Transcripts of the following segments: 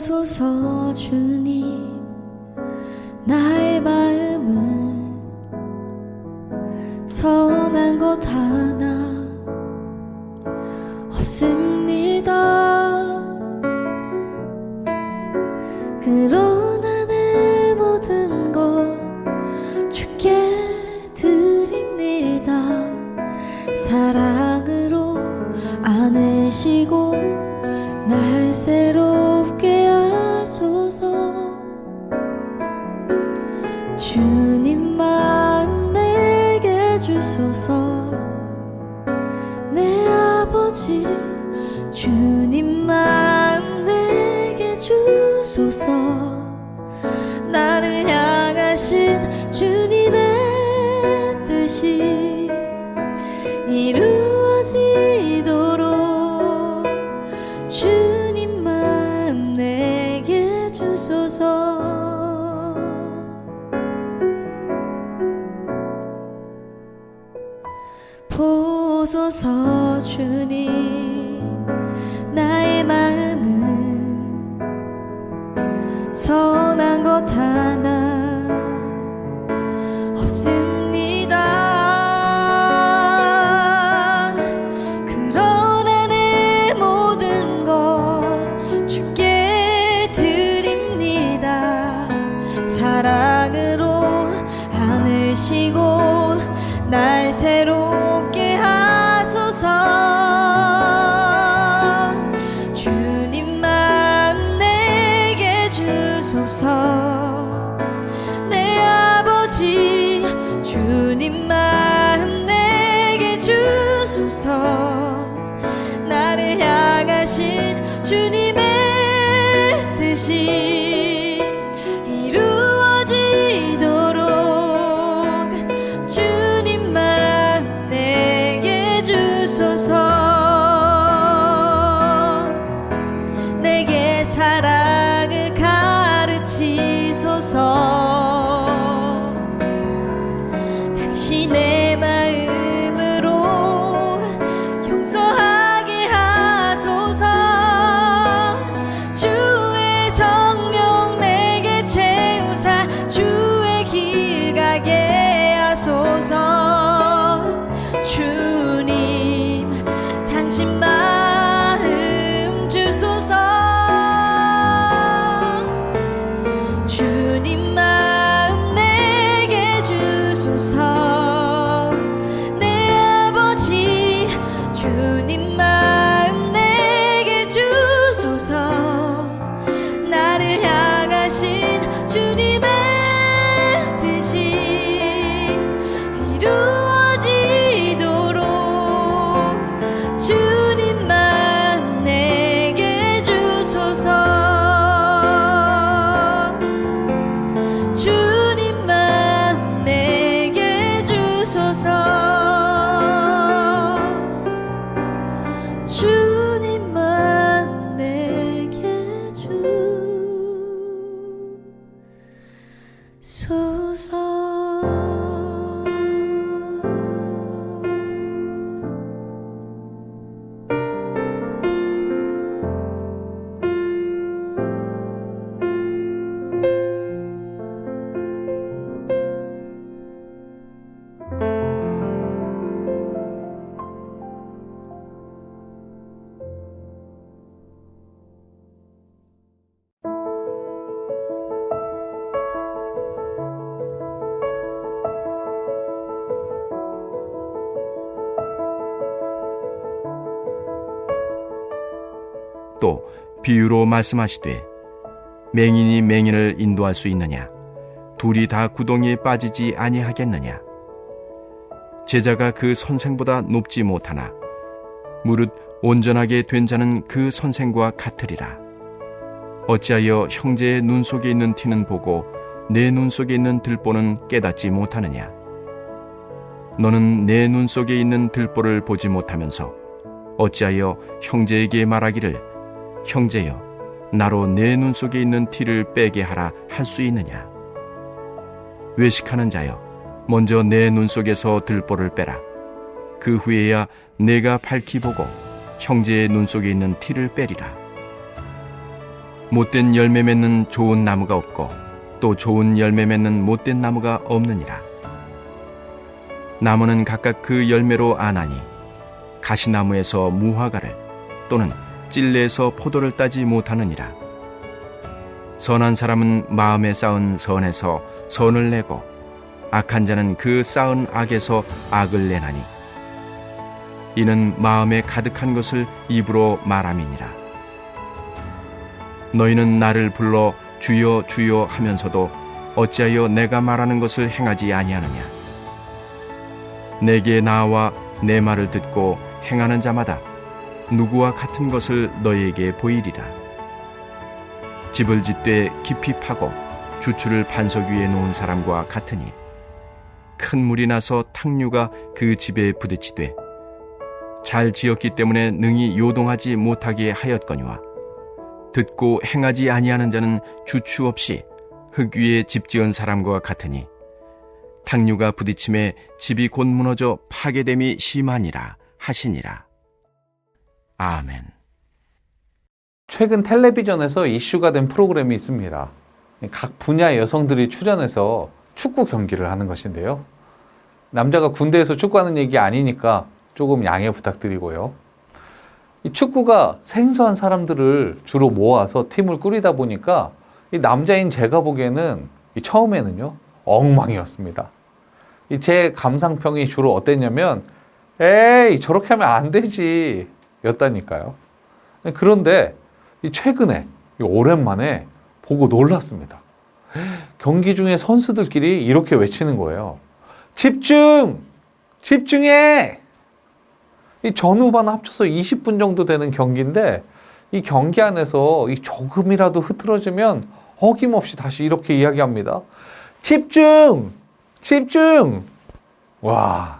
보소서 주님, 나의 마음은 서운한 것 하나 없습니다. 그러나 내 모든 것 주께 드립니다. 사랑으로 안으시고 날 새롭게 하소서. 주님 마음 내게 주소서. 내 아버지 주님 마음 내게 주소서. 나를 향하신 주님의 뜻이 이루어지도록 주님 마음 내게 주소서. 보소서 주님, 나의 마음은 서운한 것 하나 없습니다. 그러나 내 모든 것 주께 드립니다. 사랑으로 안으시고 날 새롭게 하소서. 주님 마음 내게 주소서. 내 아버지 주님 마음 내게 주소서. 나를 향하신 주님의 뜻이 이루어지도록 주님 마음 내게 주소서. 내게 사랑을 가르치소서. 당신의 마음으로 용서하게 하소서. 주의 성령 내게 채우사 주의 길 가게 하소서. 주님 당신 마음 주소서. 주님 마음 내게 주소서. 내 아버지 주님 마음 내게 주소서. 나를 향하신 주님의 뜻이 이루어지도록 주님 마음 내게 주소서. 주님 마음 내게 주소서. 주님 마음 내게 주소서. 또 비유로 말씀하시되 맹인이 맹인을 인도할 수 있느냐? 둘이 다 구덩이에 빠지지 아니하겠느냐? 제자가 그 선생보다 높지 못하나 무릇 온전하게 된 자는 그 선생과 같으리라. 어찌하여 형제의 눈 속에 있는 티는 보고 내 눈 속에 있는 들보는 깨닫지 못하느냐? 너는 내 눈 속에 있는 들보를 보지 못하면서 어찌하여 형제에게 말하기를 형제여 나로 내 눈 속에 있는 티를 빼게 하라 할 수 있느냐? 외식하는 자여 먼저 내 눈 속에서 들보를 빼라. 그 후에야 내가 밝히 보고 형제의 눈 속에 있는 티를 빼리라. 못된 열매 맺는 좋은 나무가 없고 또 좋은 열매 맺는 못된 나무가 없느니라. 나무는 각각 그 열매로 아나니 가시나무에서 무화과를 또는 찔레에서 포도를 따지 못하느니라. 선한 사람은 마음에 쌓은 선에서 선을 내고 악한 자는 그 쌓은 악에서 악을 내나니 이는 마음에 가득한 것을 입으로 말함이니라. 너희는 나를 불러 주여 주여 하면서도 어찌하여 내가 말하는 것을 행하지 아니하느냐. 내게 나와 내 말을 듣고 행하는 자마다 누구와 같은 것을 너희에게 보이리라. 집을 짓되 깊이 파고 주추를 반석 위에 놓은 사람과 같으니 큰 물이 나서 탕류가 그 집에 부딪히되 잘 지었기 때문에 능히 요동하지 못하게 하였거니와 듣고 행하지 아니하는 자는 주추 없이 흙 위에 집 지은 사람과 같으니 탕류가 부딪힘에 집이 곧 무너져 파괴됨이 심하니라 하시니라. 아멘. 최근 텔레비전에서 이슈가 된 프로그램이 있습니다. 각 분야의 여성들이 출연해서 축구 경기를 하는 것인데요. 남자가 군대에서 축구하는 얘기 아니니까 조금 양해 부탁드리고요. 이 축구가 생소한 사람들을 주로 모아서 팀을 꾸리다 보니까 이 남자인 제가 보기에는 처음에는요 엉망이었습니다. 제 감상평이 주로 어땠냐면 에이 저렇게 하면 안 되지 였다니까요. 그런데 최근에 오랜만에 보고 놀랐습니다. 경기 중에 선수들끼리 이렇게 외치는 거예요. 집중! 집중해! 이 전후반 합쳐서 20분 정도 되는 경기인데 이 경기 안에서 조금이라도 흐트러지면 어김없이 다시 이렇게 이야기합니다. 집중! 집중! 와,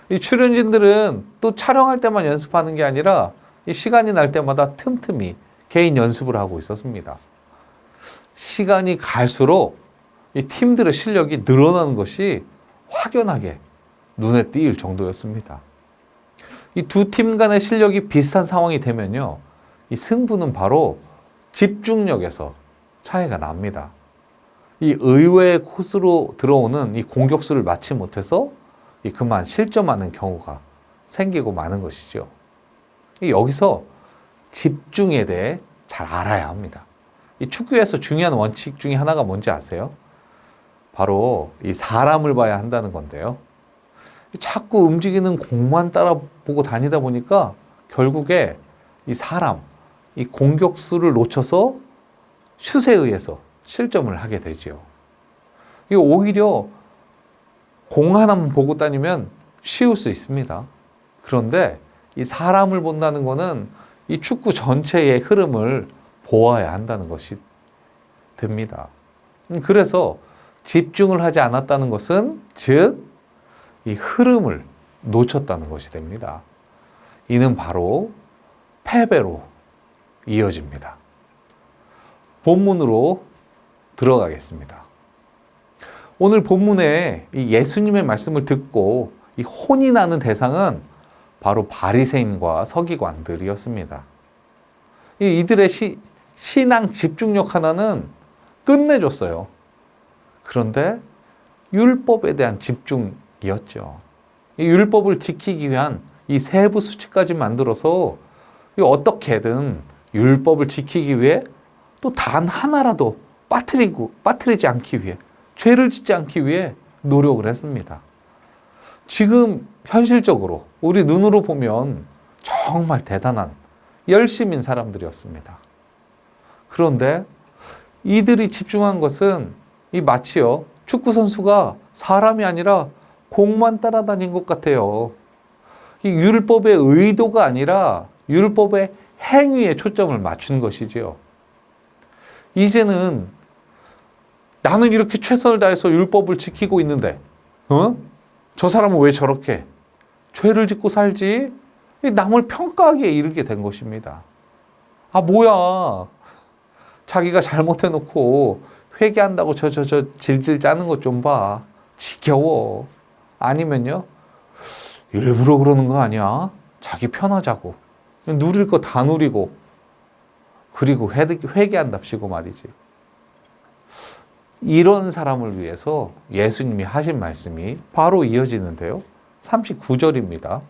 이 출연진들은 또 촬영할 때만 연습하는 게 아니라 이 시간이 날 때마다 틈틈이 개인 연습을 하고 있었습니다. 시간이 갈수록 이 팀들의 실력이 늘어나는 것이 확연하게 눈에 띄일 정도였습니다. 이 두 팀 간의 실력이 비슷한 상황이 되면요, 이 승부는 바로 집중력에서 차이가 납니다. 이 의외의 코스로 들어오는 이 공격수를 맞지 못해서 그만 실점하는 경우가 생기고 마는 것이죠. 여기서 집중에 대해 잘 알아야 합니다. 이 축구에서 중요한 원칙 중에 하나가 뭔지 아세요? 바로 이 사람을 봐야 한다는 건데요. 자꾸 움직이는 공만 따라보고 다니다 보니까 결국에 이 사람, 이 공격수를 놓쳐서 슛에 의해서 실점을 하게 되죠. 이 오히려 공 하나만 보고 다니면 쉬울 수 있습니다. 그런데 이 사람을 본다는 것은 이 축구 전체의 흐름을 보아야 한다는 것이 됩니다. 그래서 집중을 하지 않았다는 것은 즉 이 흐름을 놓쳤다는 것이 됩니다. 이는 바로 패배로 이어집니다. 본문으로 들어가겠습니다. 오늘 본문에 이 예수님의 말씀을 듣고 이 혼이 나는 대상은 바로 바리새인과 서기관들이었습니다. 이들의 신앙 집중력 하나는 끝내줬어요. 그런데 율법에 대한 집중이었죠. 이 율법을 지키기 위한 이 세부 수치까지 만들어서 어떻게든 율법을 지키기 위해 또 단 하나라도 빠뜨리지 않기 위해, 죄를 짓지 않기 위해 노력을 했습니다. 지금 현실적으로 우리 눈으로 보면 정말 대단한 열심인 사람들이었습니다. 그런데 이들이 집중한 것은 마치요 축구 선수가 사람이 아니라 공만 따라다닌 것 같아요. 이 율법의 의도가 아니라 율법의 행위에 초점을 맞춘 것이지요. 이제는 나는 이렇게 최선을 다해서 율법을 지키고 있는데 저 사람은 왜 저렇게 죄를 짓고 살지? 남을 평가하기에 이르게 된 것입니다. 아 뭐야, 자기가 잘못해놓고 회개한다고 저 질질 짜는 것 좀 봐. 지겨워. 아니면요, 일부러 그러는 거 아니야? 자기 편하자고. 누릴 거 다 누리고 그리고 회개한답시고 말이지. 이런 사람을 위해서 예수님이 하신 말씀이 바로 이어지는데요. 39절입니다.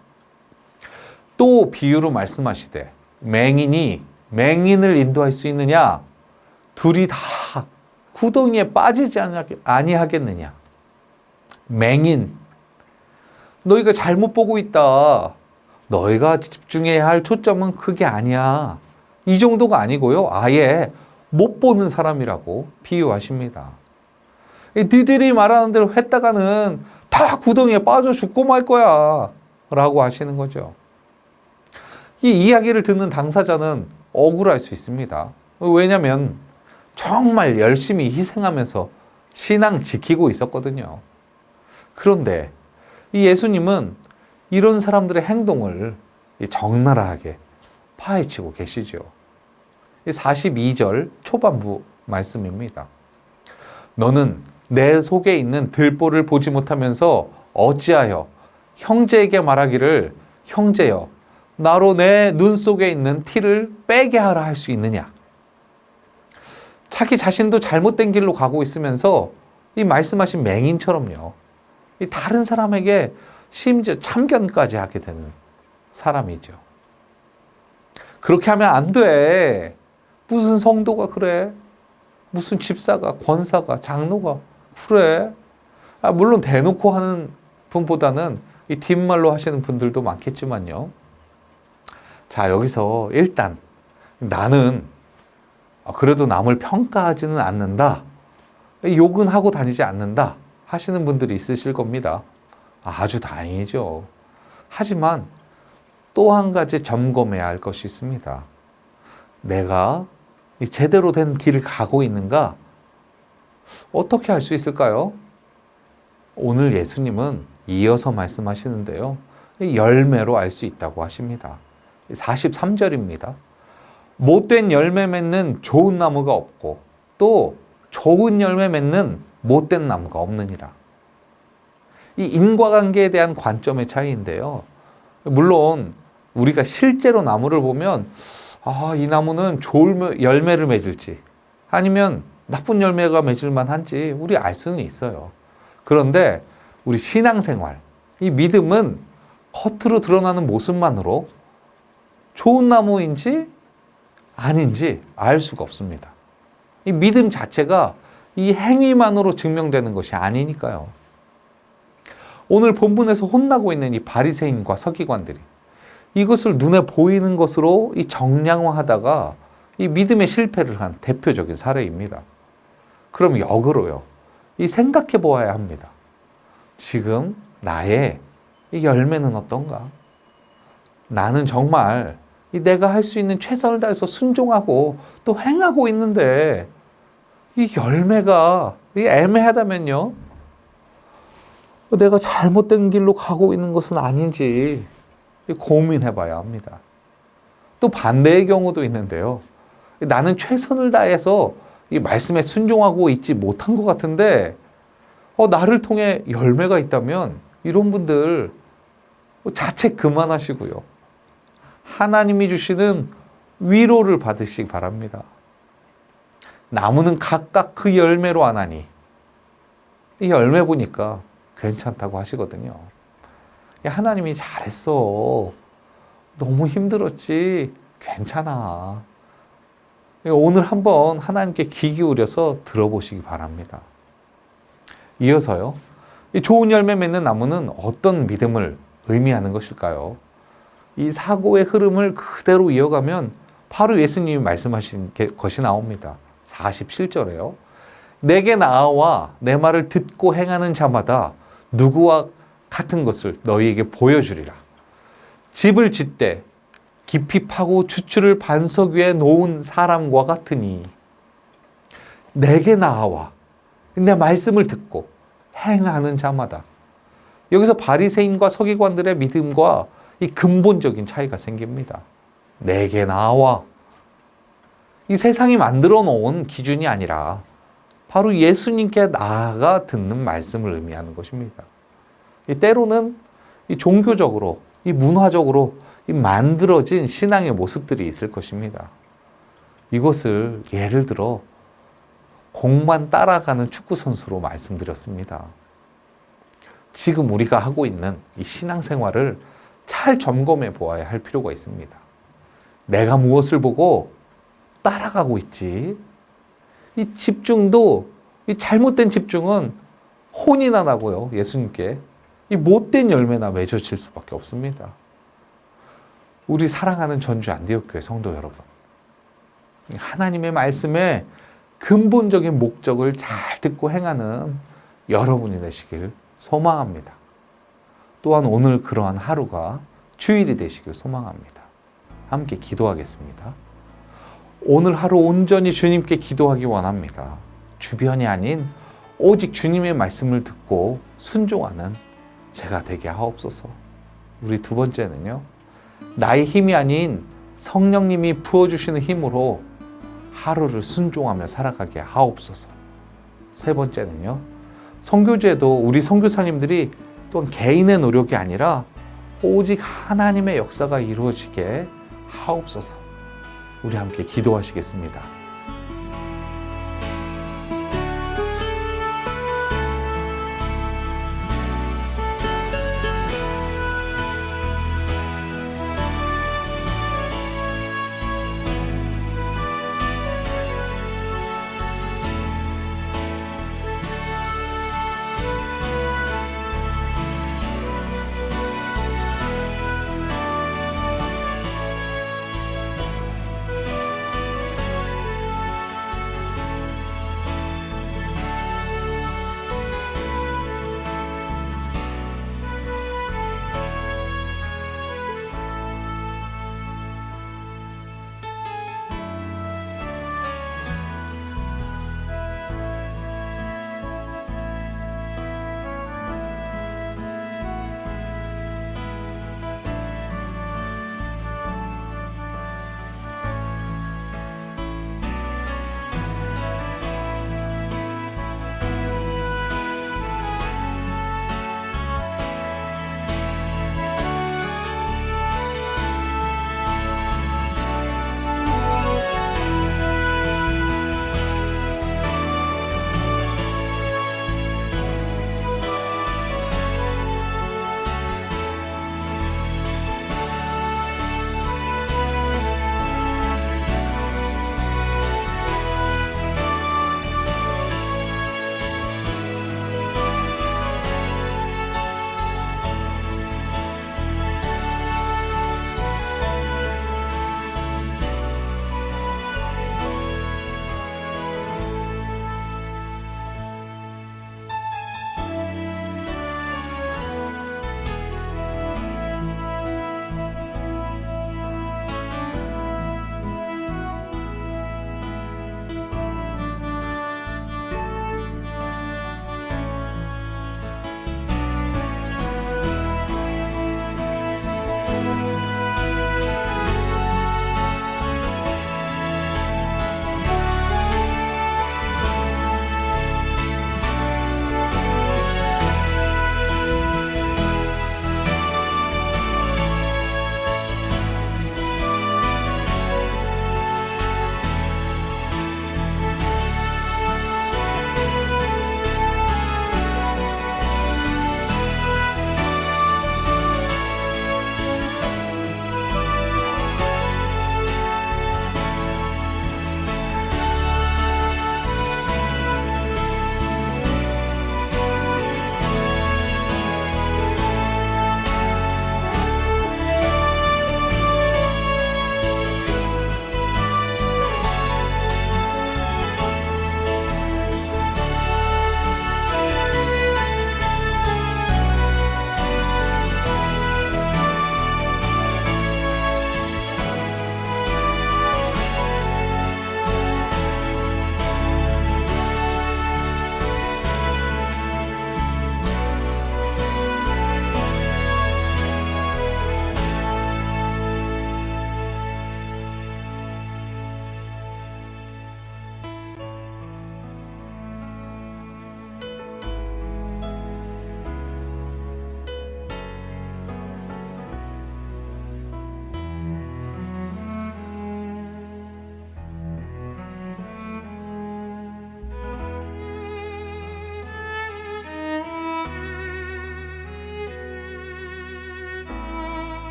또 비유로 말씀하시되 맹인이 맹인을 인도할 수 있느냐? 둘이 다 구덩이에 빠지지 아니하겠느냐? 맹인, 너희가 잘못 보고 있다. 너희가 집중해야 할 초점은 그게 아니야. 이 정도가 아니고요. 아예 못 보는 사람이라고 비유하십니다. 니들이 말하는 대로 했다가는 다 구덩이에 빠져 죽고 말 거야 라고 하시는 거죠. 이 이야기를 듣는 당사자는 억울할 수 있습니다. 왜냐하면 정말 열심히 희생하면서 신앙 지키고 있었거든요. 그런데 이 예수님은 이런 사람들의 행동을 적나라하게 파헤치고 계시죠. 42절 초반부 말씀입니다. 너는 내 속에 있는 들보를 보지 못하면서 어찌하여 형제에게 말하기를 형제여 나로 내 눈 속에 있는 티를 빼게 하라 할 수 있느냐. 자기 자신도 잘못된 길로 가고 있으면서 이 말씀하신 맹인처럼요. 이 다른 사람에게 심지어 참견까지 하게 되는 사람이죠. 그렇게 하면 안 돼. 무슨 성도가 그래? 무슨 집사가, 권사가, 장로가 그래? 물론 대놓고 하는 분보다는 이 뒷말로 하시는 분들도 많겠지만요. 자, 여기서 일단 나는 그래도 남을 평가하지는 않는다. 욕은 하고 다니지 않는다. 하시는 분들이 있으실 겁니다. 아주 다행이죠. 하지만 또 한 가지 점검해야 할 것이 있습니다. 내가 제대로 된 길을 가고 있는가? 어떻게 할 수 있을까요? 오늘 예수님은 이어서 말씀하시는데요. 열매로 알 수 있다고 하십니다. 43절입니다. 못된 열매 맺는 좋은 나무가 없고 또 좋은 열매 맺는 못된 나무가 없느니라. 이 인과관계에 대한 관점의 차이인데요. 물론 우리가 실제로 나무를 보면 이 나무는 좋은 열매를 맺을지 아니면 나쁜 열매가 맺을 만한지 우리 알 수는 있어요. 그런데 우리 신앙생활, 이 믿음은 겉으로 드러나는 모습만으로 좋은 나무인지 아닌지 알 수가 없습니다. 이 믿음 자체가 이 행위만으로 증명되는 것이 아니니까요. 오늘 본문에서 혼나고 있는 이 바리새인과 서기관들이 이것을 눈에 보이는 것으로 이 정량화하다가 이 믿음의 실패를 한 대표적인 사례입니다. 그럼 역으로요. 이 생각해 보아야 합니다. 지금 나의 이 열매는 어떤가? 나는 정말 내가 할 수 있는 최선을 다해서 순종하고 또 행하고 있는데 이 열매가 애매하다면요. 내가 잘못된 길로 가고 있는 것은 아닌지 고민해 봐야 합니다. 또 반대의 경우도 있는데요. 나는 최선을 다해서 이 말씀에 순종하고 있지 못한 것 같은데 나를 통해 열매가 있다면 이런 분들 자책 그만하시고요. 하나님이 주시는 위로를 받으시기 바랍니다. 나무는 각각 그 열매로 하나니 이 열매 보니까 괜찮다고 하시거든요. 하나님이 잘했어. 너무 힘들었지. 괜찮아. 오늘 한번 하나님께 귀 기울여서 들어보시기 바랍니다. 이어서요. 이 좋은 열매 맺는 나무는 어떤 믿음을 의미하는 것일까요? 이 사고의 흐름을 그대로 이어가면 바로 예수님이 말씀하신 것이 나옵니다. 47절에요. 내게 나아와 내 말을 듣고 행하는 자마다 누구와 같은 것을 너희에게 보여주리라. 집을 짓되 깊이 파고 추추를 반석 위에 놓은 사람과 같으니 내게 나아와 내 말씀을 듣고 행하는 자마다. 여기서 바리새인과 서기관들의 믿음과 이 근본적인 차이가 생깁니다. 내게 나아와. 이 세상이 만들어 놓은 기준이 아니라 바로 예수님께 나아가 듣는 말씀을 의미하는 것입니다. 때로는 이 종교적으로, 이 문화적으로 이 만들어진 신앙의 모습들이 있을 것입니다. 이것을 예를 들어 공만 따라가는 축구 선수로 말씀드렸습니다. 지금 우리가 하고 있는 이 신앙생활을 잘 점검해 보아야 할 필요가 있습니다. 내가 무엇을 보고 따라가고 있지? 이 집중도, 이 잘못된 집중은 혼이나 나고요, 예수님께. 이 못된 열매나 맺어질 수밖에 없습니다. 우리 사랑하는 전주 안디옥교회 성도 여러분, 하나님의 말씀에 근본적인 목적을 잘 듣고 행하는 여러분이 되시길 소망합니다. 또한 오늘 그러한 하루가 주일이 되시길 소망합니다. 함께 기도하겠습니다. 오늘 하루 온전히 주님께 기도하기 원합니다. 주변이 아닌 오직 주님의 말씀을 듣고 순종하는 제가 되게 하옵소서. 우리 두 번째는요, 나의 힘이 아닌 성령님이 부어주시는 힘으로 하루를 순종하며 살아가게 하옵소서. 세 번째는요, 선교제도 우리 선교사님들이 또한 개인의 노력이 아니라 오직 하나님의 역사가 이루어지게 하옵소서. 우리 함께 기도하시겠습니다.